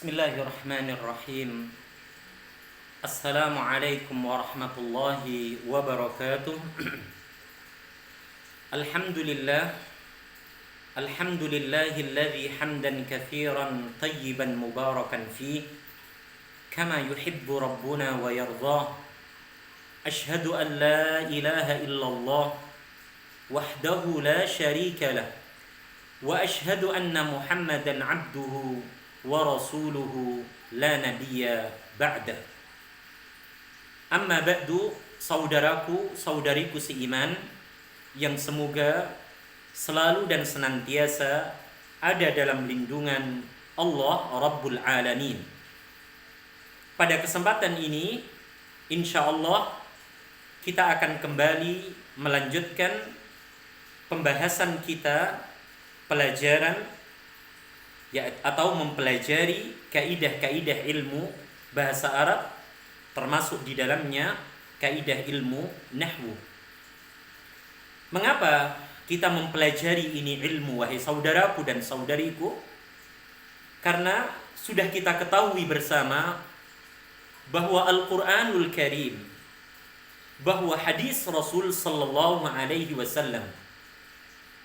Bismillahirrahmanirrahim. Assalamualaikum warahmatullahi wabarakatuh. Alhamdulillah. Alhamdulillahilladzi hamdan katsiran tayyiban mubarakan fih kama yuhibbu rabbuna wa yardah. Ashhadu an la ilaha illallah wahdahu la syarika lah wa ashhadu anna Muhammadan abduhu wa rasuluhu la nabiyya ba'dah. Amma ba'du, saudaraku, saudariku seiman yang semoga selalu dan senantiasa ada dalam lindungan Allah Rabbul Alamin. Pada kesempatan ini, insyaallah kita akan kembali melanjutkan pembahasan kita pelajaran atau mempelajari kaidah-kaidah ilmu bahasa Arab, termasuk di dalamnya kaidah ilmu nahwu. Mengapa kita mempelajari ini ilmu, wahai saudaraku dan saudariku? Karena sudah kita ketahui bersama bahwa Al-Qur'anul Karim, bahwa hadis Rasul sallallahu alaihi wasallam,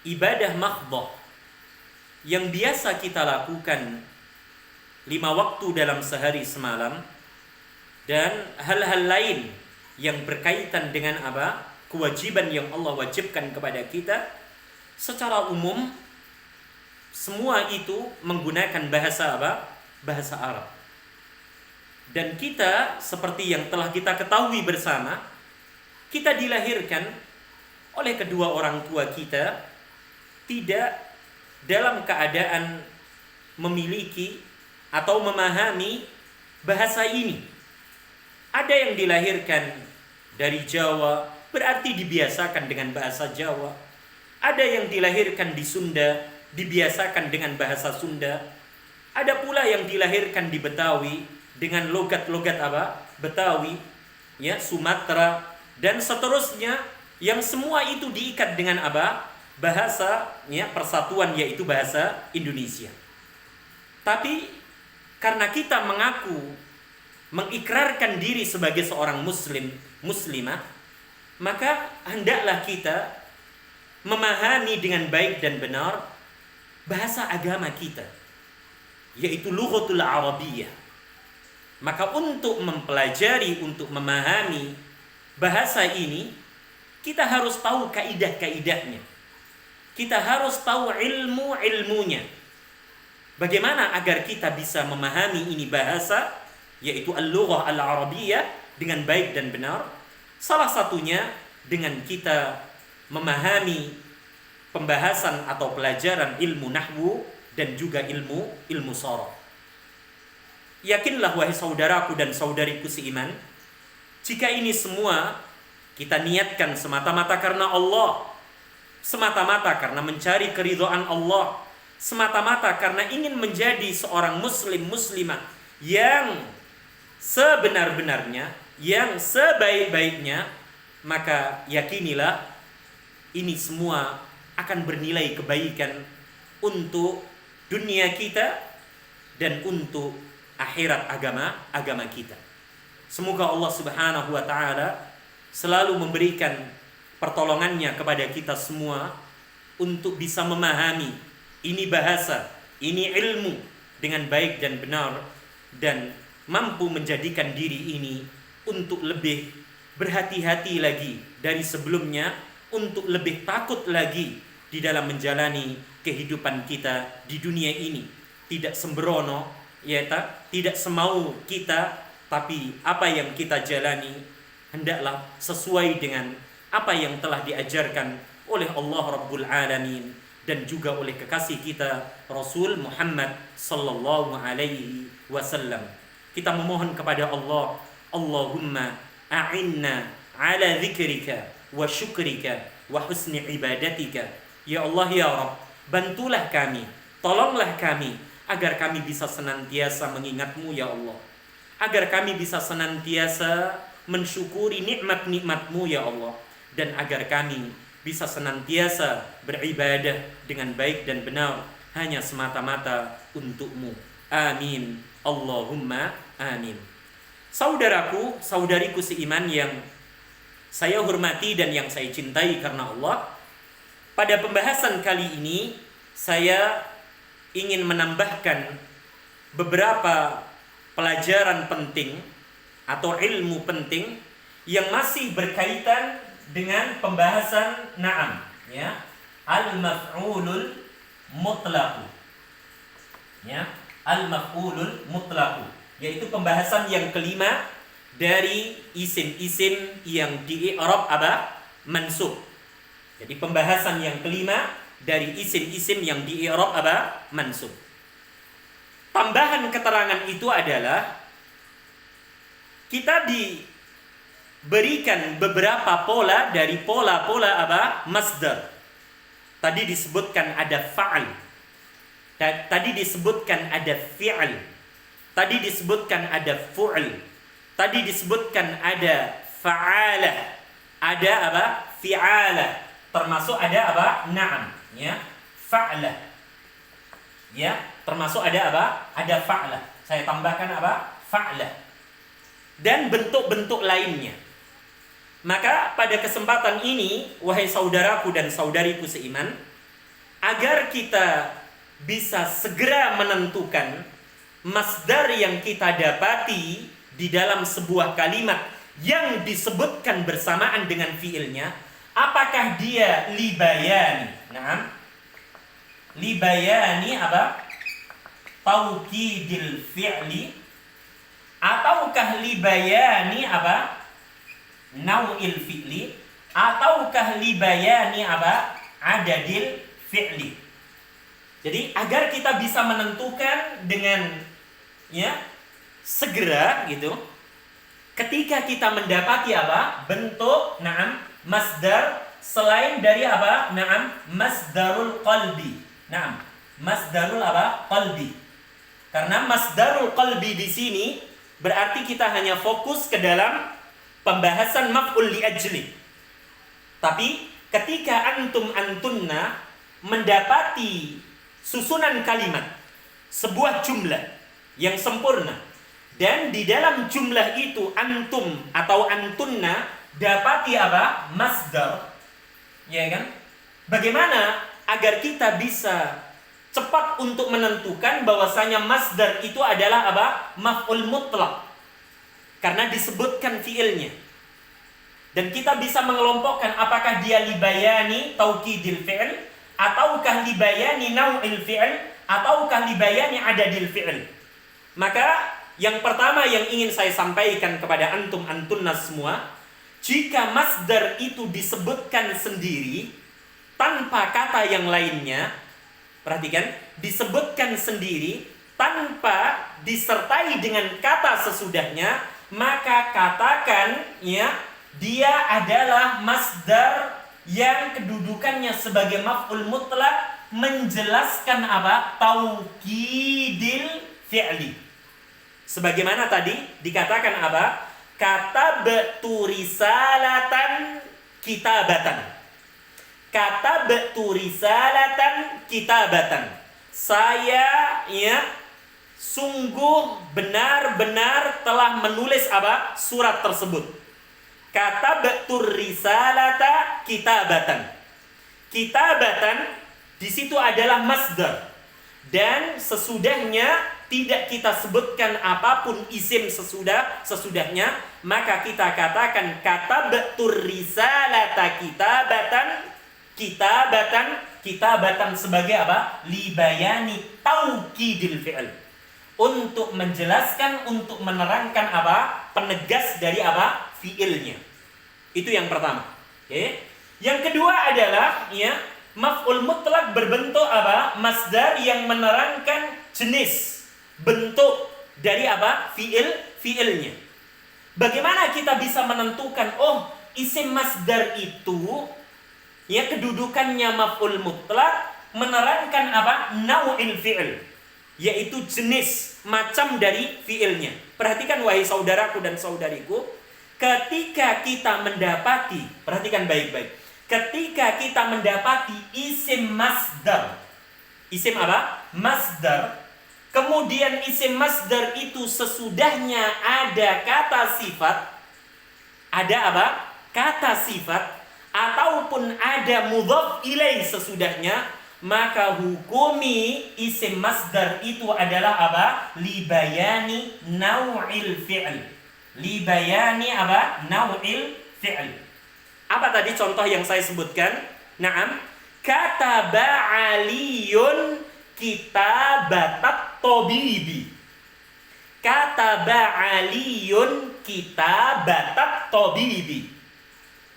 ibadah mahdhah yang biasa kita lakukan 5 waktu dalam sehari semalam, dan hal-hal lain yang berkaitan dengan kewajiban yang Allah wajibkan kepada kita, secara umum semua itu menggunakan bahasa bahasa Arab. Dan kita, seperti yang telah kita ketahui bersama, kita dilahirkan oleh kedua orang tua kita tidak dalam keadaan memiliki atau memahami bahasa ini. Ada yang dilahirkan dari Jawa, berarti dibiasakan dengan bahasa Jawa. Ada yang dilahirkan di Sunda, dibiasakan dengan bahasa Sunda. Ada pula yang dilahirkan di Betawi dengan logat-logat Betawi, ya, Sumatera dan seterusnya, yang semua itu diikat dengan bahasa, ya, persatuan, yaitu bahasa Indonesia. Tapi karena kita mengikrarkan diri sebagai seorang muslimah, maka hendaklah kita memahami dengan baik dan benar bahasa agama kita, yaitu lughatul Arabiyyah. Maka untuk mempelajari, untuk memahami bahasa ini, kita harus tahu kaidah-kaidahnya. Kita harus tahu ilmunya. Bagaimana agar kita bisa memahami ini bahasa, yaitu al-lughah al-arabiyyah, dengan baik dan benar? Salah satunya dengan kita memahami pembahasan atau pelajaran ilmu nahwu dan juga ilmu sharaf. Yakinlah wahai saudaraku dan saudariku seiman, jika ini semua kita niatkan semata-mata karena Allah, semata-mata karena mencari keridhaan Allah, semata-mata karena ingin menjadi seorang muslimah yang sebenar-benarnya, yang sebaik-baiknya, maka yakinilah ini semua akan bernilai kebaikan untuk dunia kita dan untuk akhirat agama kita. Semoga Allah Subhanahu wa taala selalu memberikan pertolongannya kepada kita semua untuk bisa memahami ini bahasa, ini ilmu dengan baik dan benar, dan mampu menjadikan diri ini untuk lebih berhati-hati lagi dari sebelumnya, untuk lebih takut lagi di dalam menjalani kehidupan kita di dunia ini. Tidak sembrono, ya tidak semau kita, tapi apa yang kita jalani hendaklah sesuai dengan apa yang telah diajarkan oleh Allah Rabbul Alamin dan juga oleh kekasih kita Rasul Muhammad sallallahu alaihi wasallam. Kita memohon kepada Allah, Allahumma a'inna ala dzikrika wa syukrika wa husni ibadatika. Ya Allah, ya Rabb, bantulah kami, tolonglah kami agar kami bisa senantiasa mengingat-Mu, ya Allah. Agar kami bisa senantiasa mensyukuri nikmat-nikmat-Mu, ya Allah. Dan agar kami bisa senantiasa beribadah dengan baik dan benar hanya semata-mata untuk-Mu. Amin. Allahumma amin. Saudaraku, saudariku seiman yang saya hormati dan yang saya cintai karena Allah, pada pembahasan kali ini saya ingin menambahkan beberapa pelajaran penting atau ilmu penting yang masih berkaitan dengan pembahasan na'am, ya, al-maf'ulul mutlaq, ya, al-maf'ulul mutlaq, yaitu pembahasan yang kelima dari isim-isim yang di i'rab apa? Mansub. Jadi pembahasan yang kelima dari isim-isim yang di i'rab apa? Mansub. Tambahan keterangan itu adalah kita diberikan beberapa pola dari pola-pola apa? Masdar. Tadi disebutkan ada fa'al. Tadi disebutkan ada fi'al. Tadi disebutkan ada fu'al. Tadi disebutkan ada fa'ala. Ada apa? Fi'ala. Termasuk ada apa? Na'am, ya. Fa'ala. Ya, termasuk ada apa? Ada fa'ala. Saya tambahkan apa? Fa'ala. Dan bentuk-bentuk lainnya. Maka pada kesempatan ini, wahai saudaraku dan saudariku seiman, agar kita bisa segera menentukan masdar yang kita dapati di dalam sebuah kalimat yang disebutkan bersamaan dengan fiilnya, apakah dia libayani? Nah, libayani apa? Taukidil fi'li, ataukah libayani apa? Nau'il fi'li, ataukah libayani apa? Adadil fi'li. Jadi agar kita bisa menentukan dengan ya segera gitu, ketika kita mendapati apa? Bentuk na'am masdar selain dari apa? Na'am masdarul qalbi. Na'am masdarul apa? Qalbi. Karena masdarul qalbi di sini berarti kita hanya fokus ke dalam pembahasan maf'ul li ajli. Tapi ketika antum antunna mendapati susunan kalimat sebuah jumlah yang sempurna, dan di dalam jumlah itu antum atau antunna dapati apa? Masdar, ya kan? Bagaimana agar kita bisa cepat untuk menentukan bahwasanya masdar itu adalah apa? Maf'ul mutlaq. Karena disebutkan fiilnya. Dan kita bisa mengelompokkan apakah dia libayani taukidil fi'il, ataukah libayani nau'il fi'il, ataukah libayani adadil fi'il. Maka yang pertama yang ingin saya sampaikan kepada antum-antunna semua, jika masdar itu disebutkan sendiri tanpa kata yang lainnya, perhatikan, disebutkan sendiri tanpa disertai dengan kata sesudahnya, maka katakan ya dia adalah masdar yang kedudukannya sebagai maf'ul mutlaq, menjelaskan apa? Taukidil fi'li. Sebagaimana tadi dikatakan apa? Katabtu risalatan kitabatan. Katabtu risalatan kitabatan. Saya ya sungguh benar-benar telah menulis apa? Surat tersebut. Katabtu risalata kitabatan. Kitabatan di situ adalah masdar. Dan sesudahnya tidak kita sebutkan apapun isim sesudahnya, maka kita katakan katabtu risalata kitabatan sebagai apa? Libayani taukidil fi'il. Untuk menjelaskan, untuk menerangkan apa? Penegas dari apa? Fiilnya. Itu yang pertama. Oke. Yang kedua adalah ya, maf'ul mutlaq berbentuk apa? Masdar yang menerangkan jenis, bentuk dari apa? Fiilnya. Bagaimana kita bisa menentukan isim masdar itu ya kedudukannya maf'ul mutlaq, menerangkan apa? Nau'il fi'il, yaitu jenis, macam dari fiilnya. Perhatikan wahai saudaraku dan saudariku, ketika kita mendapati, perhatikan baik-baik, ketika kita mendapati isim masdar, isim apa? Masdar kemudian isim masdar itu sesudahnya ada kata sifat, ada apa? Kata sifat, ataupun ada mudhaf ilaih sesudahnya, maka hukumi isim masdar itu adalah apa? Libayani naw'il fi'l. Libayani apa? Naw'il fi'l. Apa tadi contoh yang saya sebutkan? Naam, kataba aliyun kitabatat tabibi. Kataba aliyun kitabatat tabibi.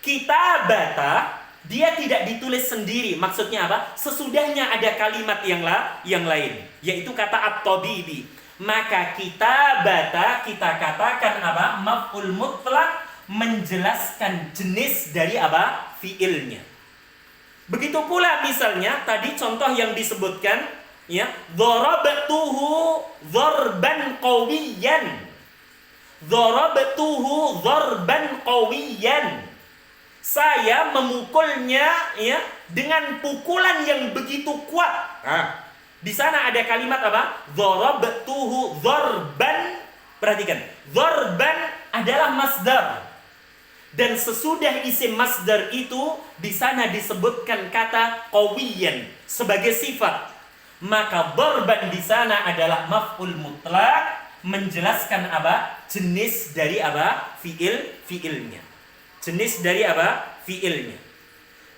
Kitabata dia tidak ditulis sendiri. Maksudnya apa? Sesudahnya ada kalimat yang lain, yaitu kata at-tabibi. Maka kitabata kita katakan apa? Maf'ul mutlaq, menjelaskan jenis dari apa? Fiilnya. Begitu pula misalnya tadi contoh yang disebutkan, ya, darabtuhu darban qawiyan. Darabtuhu darban qawiyan. Saya memukulnya, ya, dengan pukulan yang begitu kuat. Di sana ada kalimat apa? Darabtuhu darban. Perhatikan, darban adalah masdar. Dan sesudah isim masdar itu di sana disebutkan kata qawiyan sebagai sifat. Maka darban di sana adalah maf'ul mutlaq, menjelaskan apa? Jenis dari apa? Fiilnya. Jenis dari apa? Fiilnya.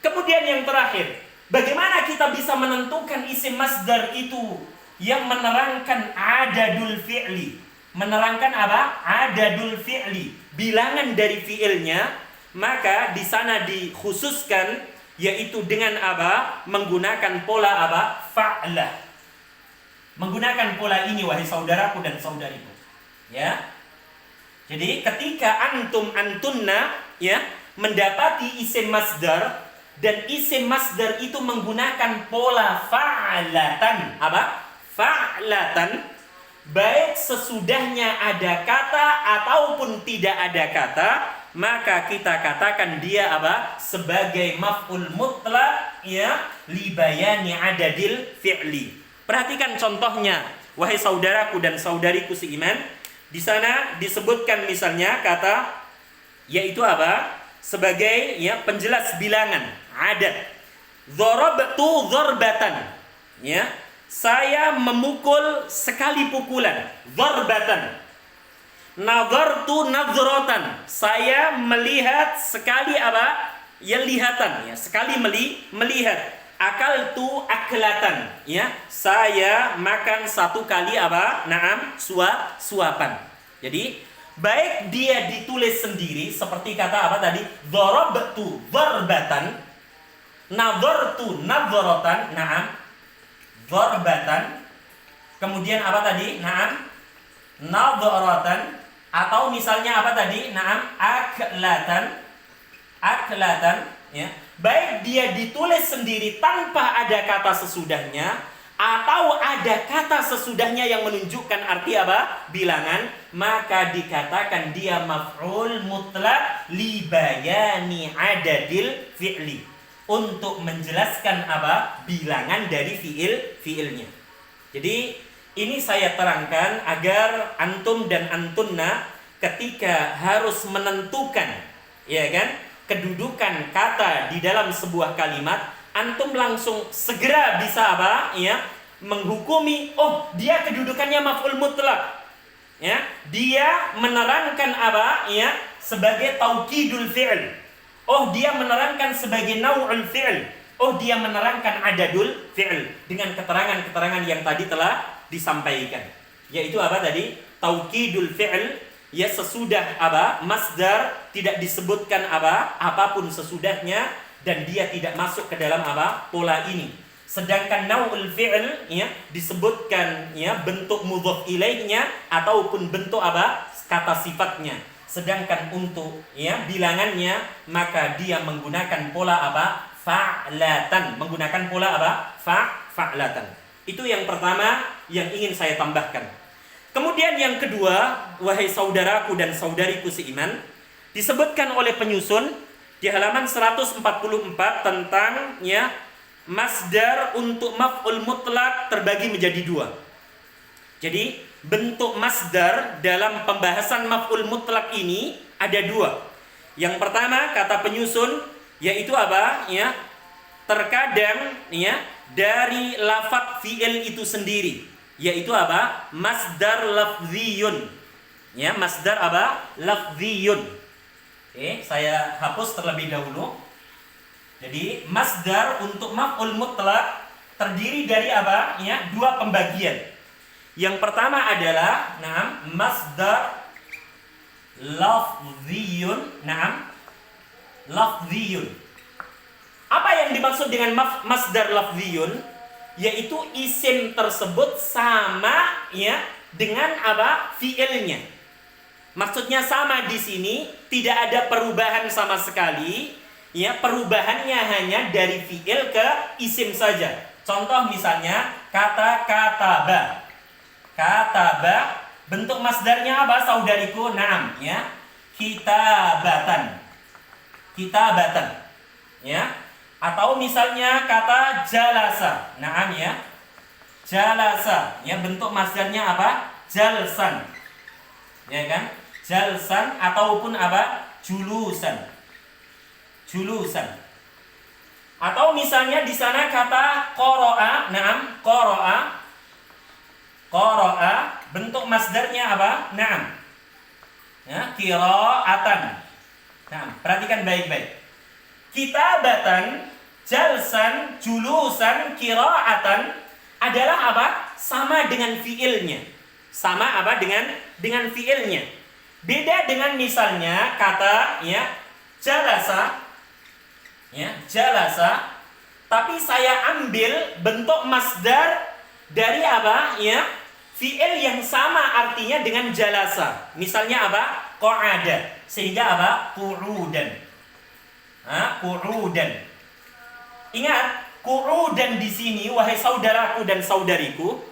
Kemudian yang terakhir, bagaimana kita bisa menentukan isim masdar itu yang menerangkan adadul fi'li? Menerangkan apa? Adadul fi'li, bilangan dari fiilnya. Maka di sana dikhususkan, yaitu dengan apa? Menggunakan pola apa? Fa'lah. Menggunakan pola ini wahai saudaraku dan saudariku. Ya. Jadi ketika antum antunna, ya, mendapati isim masdar dan isim masdar itu menggunakan pola fa'latan. Apa? Fa'latan. Baik sesudahnya ada kata ataupun tidak ada kata, maka kita katakan dia apa? Sebagai maf'ul mutlaq, ya, libayani adadil fi'li. Perhatikan contohnya, wahai saudaraku dan saudariku seiman. Di sana disebutkan misalnya kata, yaitu apa? Sebagai, ya, penjelas bilangan, adad. Darabtu darbatan, ya. Saya memukul sekali pukulan, darbatan. Nazartu nazratan, saya melihat sekali apa? Ya, lihatan, ya, sekali melihat. Akaltu aklatan, ya, saya makan satu kali apa? Naam, suapan. Jadi baik dia ditulis sendiri seperti kata apa tadi? Darabtu darbatan, nazartu nazratan, naam, darbatan. Kemudian apa tadi? Naam, nadharatan. Atau misalnya apa tadi? Naam, aklatan, ya. Baik dia ditulis sendiri tanpa ada kata sesudahnya, atau ada kata sesudahnya yang menunjukkan arti apa? Bilangan, maka dikatakan dia maf'ul mutlaq libayani adadil fi'li, untuk menjelaskan apa? Bilangan dari fiilnya. Jadi ini saya terangkan agar antum dan antunna ketika harus menentukan, ya kan, kedudukan kata di dalam sebuah kalimat, antum langsung segera bisa apa? Ya, menghukumi, oh, dia kedudukannya maf'ul mutlaq. Ya, dia menerangkan apa? Ya, sebagai taukidul fi'l. Oh, dia menerangkan sebagai nau'ul fi'l. Oh, dia menerangkan adadul fi'l dengan keterangan-keterangan yang tadi telah disampaikan. Yaitu apa tadi? Taukidul fi'l, ya, sesudah apa? Masdar tidak disebutkan apa? Apapun sesudahnya, dan dia tidak masuk ke dalam apa? Pola ini. Sedangkan nau'ul fi'l, ya, disebutkan, ya, bentuk mudhaf ilaihnya ataupun bentuk apa? Kata sifatnya. Sedangkan untuk, ya, bilangannya, maka dia menggunakan pola apa? Fa'latan. Menggunakan pola apa? Fa'latan. Itu yang pertama yang ingin saya tambahkan. Kemudian yang kedua, wahai saudaraku dan saudariku seiman, disebutkan oleh penyusun di halaman 144 tentang, ya, masdar untuk maf'ul mutlaq terbagi menjadi dua. Jadi bentuk masdar dalam pembahasan maf'ul mutlak ini ada dua. Yang pertama kata penyusun yaitu apa? Ya, terkadang ya dari lafadz fi'il itu sendiri, yaitu apa? Masdar lafziyun. Ya, masdar apa? Lafziyun. Oke, saya hapus terlebih dahulu. Jadi masdar untuk maf'ul mutlak terdiri dari apa? Ya, dua pembagian. Yang pertama adalah masdar lafziyun. Lafziyun. Apa yang dimaksud dengan masdar lafziyun? Yaitu isim tersebut sama ya dengan apa? Fiilnya. Maksudnya sama di sini, tidak ada perubahan sama sekali. Ya, perubahannya hanya dari fiil ke isim saja. Contoh misalnya kata kataba. Kataba bentuk masdarnya apa saudariku? Naam, ya. Kitabatan. Kitabatan. Ya. Atau misalnya kata jalasa. Naam, ya. Jalasa, ya, bentuk masdarnya apa? Jalsan. Ya kan? Jalsan ataupun apa? Julusan. Julusan. Atau misalnya di sana kata qara'a. Naam, qara'a. Qara'a bentuk masdarnya apa? Naam. Ya, qira'atan. Nah, perhatikan baik-baik. Kitabatan, jalsan, julusan, qira'atan adalah apa? Sama dengan fiilnya. Sama apa dengan fiilnya. Beda dengan misalnya kata ya jalasa. Ya, jalasa, tapi saya ambil bentuk masdar dari apa? Ya, fiil yang sama artinya dengan jalasa. Misalnya apa? Qa'ada. Sehingga apa? Qu'udan. Qu'udan. Ingat, qu'udan di sini wahai saudaraku dan saudariku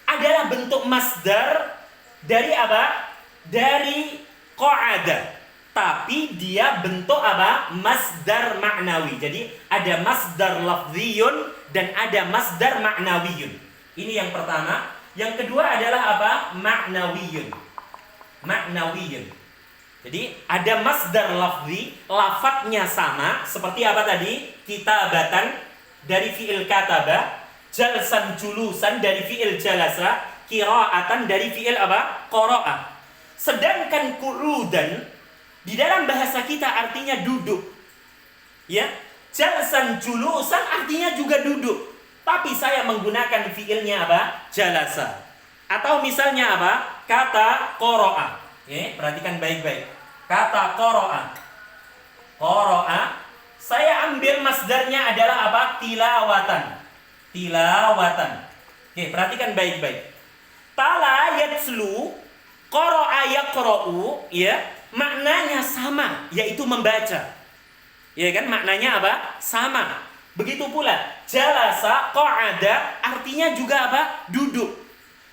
adalah bentuk masdar dari apa? Dari qa'ada. Tapi dia bentuk apa? Masdar ma'nawi. Jadi ada masdar lafziyun dan ada masdar ma'nawiyun. Ini yang pertama. Yang kedua adalah apa? Ma'nawiyun. Ma'nawiyun. Jadi ada masdar lafzi, lafadznya sama. Seperti apa tadi? Kitabatan dari fi'il kataba, jalsan julusan dari fi'il jalasa, qira'atan dari fi'il apa? Qara'a. Sedangkan qu'udan di dalam bahasa kita artinya duduk. Ya, jalsan julusan artinya juga duduk. Tapi saya menggunakan fiilnya apa? Jalasa. Atau misalnya apa? Kata qara'a. Oke, perhatikan baik-baik. Kata qara'a. Qara'a, saya ambil masdarnya adalah apa? Tilawatan. Tilawatan. Oke, perhatikan baik-baik. Tala yatslu, qara'a yaqra'u, ya. Maknanya sama, yaitu membaca. Ya kan, maknanya apa? Sama. Begitu pula jalasa, qa'ada artinya juga apa? Duduk.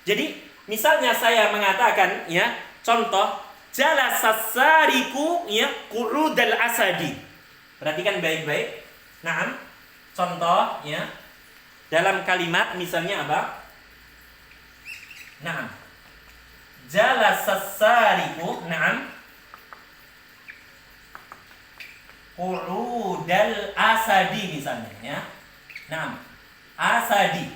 Jadi misalnya saya mengatakan ya, contoh jalasa sariku ya qu'udal asadi. Perhatikan baik-baik. Naam. Contoh ya. Dalam kalimat misalnya apa? Naam. Jalasa sariku, naam. Qu'udal asadi misalnya ya. Nah, asadi.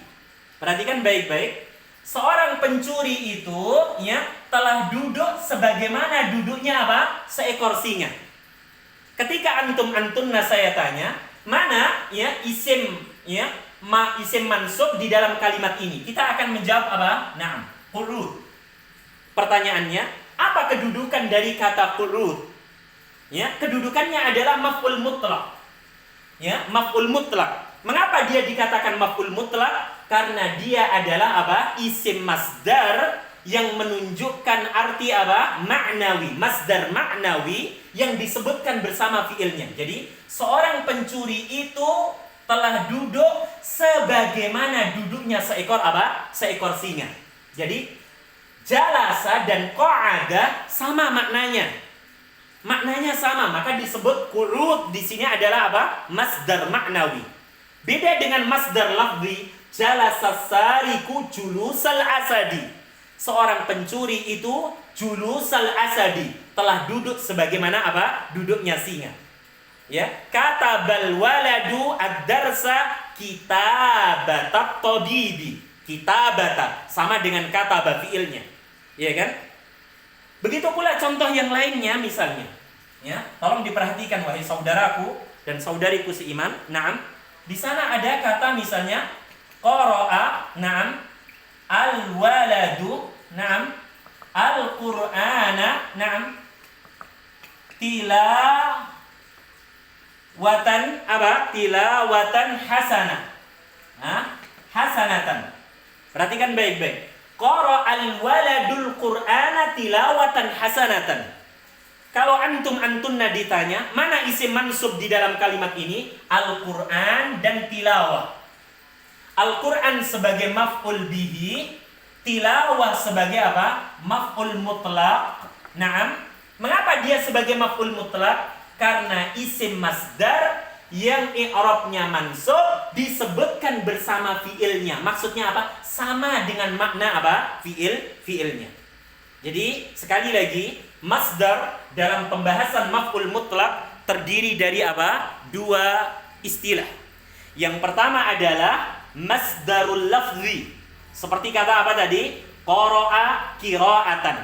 Perhatikan baik-baik. Seorang pencuri itu ya telah duduk sebagaimana duduknya apa? Seekor singa. Ketika antum-antumna saya tanya, mana ya isim ya isim mansub di dalam kalimat ini? Kita akan menjawab apa? Naam, qu'ud. Pertanyaannya, apa kedudukan dari kata qu'ud? Ya, kedudukannya adalah maf'ul mutlak. Ya, maf'ul mutlak. Mengapa dia dikatakan maf'ul mutlak? Karena dia adalah apa? Isim masdar yang menunjukkan arti apa? Ma'nawi, masdar ma'nawi yang disebutkan bersama fiilnya. Jadi, seorang pencuri itu telah duduk sebagaimana duduknya seekor apa? Seekor singa. Jadi, jalasa dan qa'ada sama maknanya. Maknanya sama, maka disebut qu'ud di sini adalah apa? Masdar ma'nawi. Beda dengan masdar lafzi, jalasa sariku julusal asadi. Seorang pencuri itu julusal asadi, telah duduk sebagaimana apa? Duduknya singa. Ya, katabal waladu ad-darsa kitabatat tabibi. Kitabata sama dengan kataba fiilnya. Ya kan? Begitu pula contoh yang lainnya misalnya. Ya, tolong diperhatikan wahai saudaraku dan saudariku seiman. Naam, di sana ada kata misalnya qara'a, naam, al-waladu, naam, al-Qur'ana, naam, tilawatan apa? Tilawatan hasanah. Hasanatan. Perhatikan baik-baik. Qara'al waladul Qur'ana tilawatan hasanatan. Kalau antunna ditanya, mana isim mansub di dalam kalimat ini? Al-Qur'an dan tilawah. Al-Qur'an sebagai maf'ul bihi, tilawah sebagai apa? Maf'ul mutlaq. Naam. Mengapa dia sebagai maf'ul mutlaq? Karena isim masdar yang i'rabnya mansub disebutkan bersama fiilnya. Maksudnya apa? Sama dengan makna apa? Fiilnya. Jadi sekali lagi, masdar dalam pembahasan maf'ul mutlaq terdiri dari apa? Dua istilah. Yang pertama adalah masdarul lafzi. Seperti kata apa tadi? Qara'a qira'atan,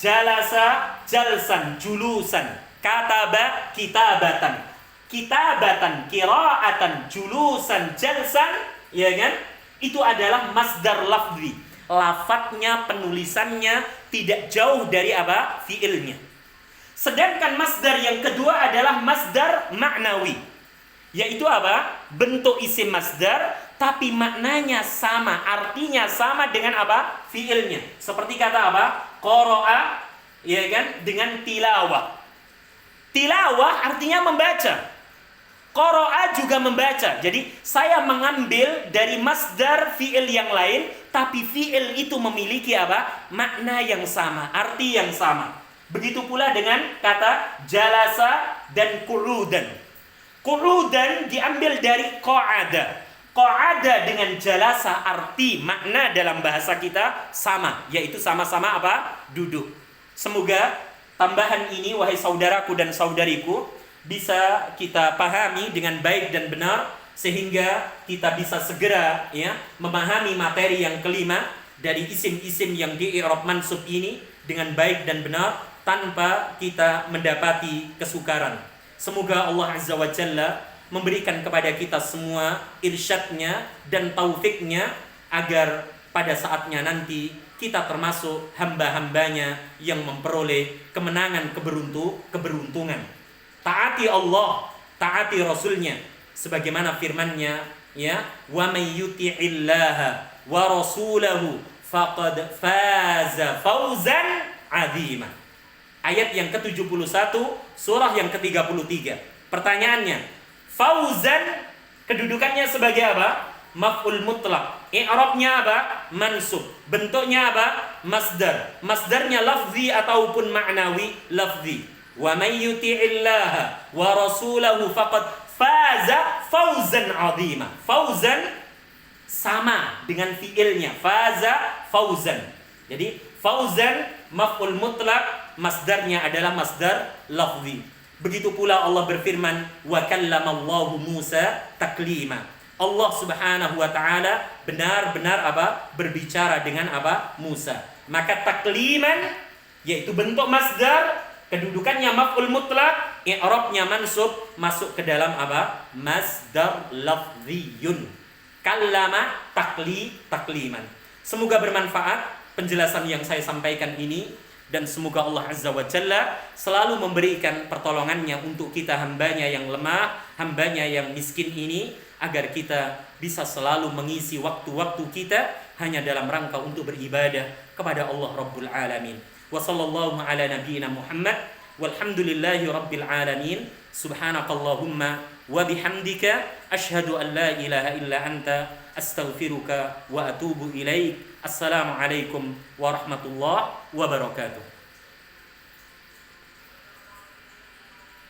jalasa jalsan julusan, kataba kitabatan. Kitabatan, qira'atan, julusan, jalsan, ya kan? Itu adalah masdar lafzi. Lafadznya, penulisannya tidak jauh dari apa? Fiilnya. Sedangkan masdar yang kedua adalah masdar maknawi. Yaitu apa? Bentuk isim masdar tapi maknanya sama, artinya sama dengan apa? Fiilnya. Seperti kata apa? Qara'a, ya kan? Dengan tilawah. Tilawah artinya membaca. Qara'a juga membaca. Jadi saya mengambil dari masdar fi'il yang lain, tapi fi'il itu memiliki apa? Makna yang sama, arti yang sama. Begitu pula dengan kata jalasa dan qu'udan. Qu'udan diambil dari qa'ada. Qa'ada dengan jalasa arti makna dalam bahasa kita sama, yaitu sama-sama apa? Duduk. Semoga tambahan ini wahai saudaraku dan saudariku bisa kita pahami dengan baik dan benar sehingga kita bisa segera ya memahami materi yang kelima dari isim-isim yang di i'rab mansub ini dengan baik dan benar tanpa kita mendapati kesukaran. Semoga Allah Azza wa Jalla memberikan kepada kita semua irsyadnya dan taufiknya agar pada saatnya nanti kita termasuk hamba-hambanya yang memperoleh kemenangan, keberuntungan. Taati Allah, taati Rasulnya, sebagaimana firman-Nya, ya, wa may yuti'illaha wa rasulahu faqad faza fawzan 'azima. Ayat yang ke-71, surah yang ke-33. Pertanyaannya, fauzan kedudukannya sebagai apa? Maf'ul mutlaq. I'rabnya apa? Mansub. Bentuknya apa? Masdar. Masdarnya lafzi ataupun ma'nawi? Lafzi. Wa may yuti'illaha wa rasulahu faqad faza fawzan 'azima. Fauzan sama dengan fiilnya. Faza fauzan. Jadi fauzan maf'ul mutlaq, masdarnya adalah masdar lafzi. Begitu pula Allah berfirman, wa kallamallahu Musa taklima. Allah Subhanahu wa taala benar-benar apa? Berbicara dengan apa? Musa. Maka takliman yaitu bentuk masdar, kedudukannya maf'ul mutlaq, i'rabnya mansub, masuk ke dalam apa? Masdar lafziyun. Kallama takliman. Semoga bermanfaat penjelasan yang saya sampaikan ini. Dan semoga Allah Azza wa Jalla selalu memberikan pertolongannya untuk kita hambanya yang lemah, hambanya yang miskin ini, agar kita bisa selalu mengisi waktu-waktu kita hanya dalam rangka untuk beribadah kepada Allah Rabbul Alamin. Wa sallallahu ala nabiyyina Muhammad walhamdulillahi rabbil alamin. Subhanakallahumma wa bihamdika asyhadu an la ilaha illa anta astaghfiruka wa atubu ilaik. Assalamualaikum warahmatullahi wabarakatuh.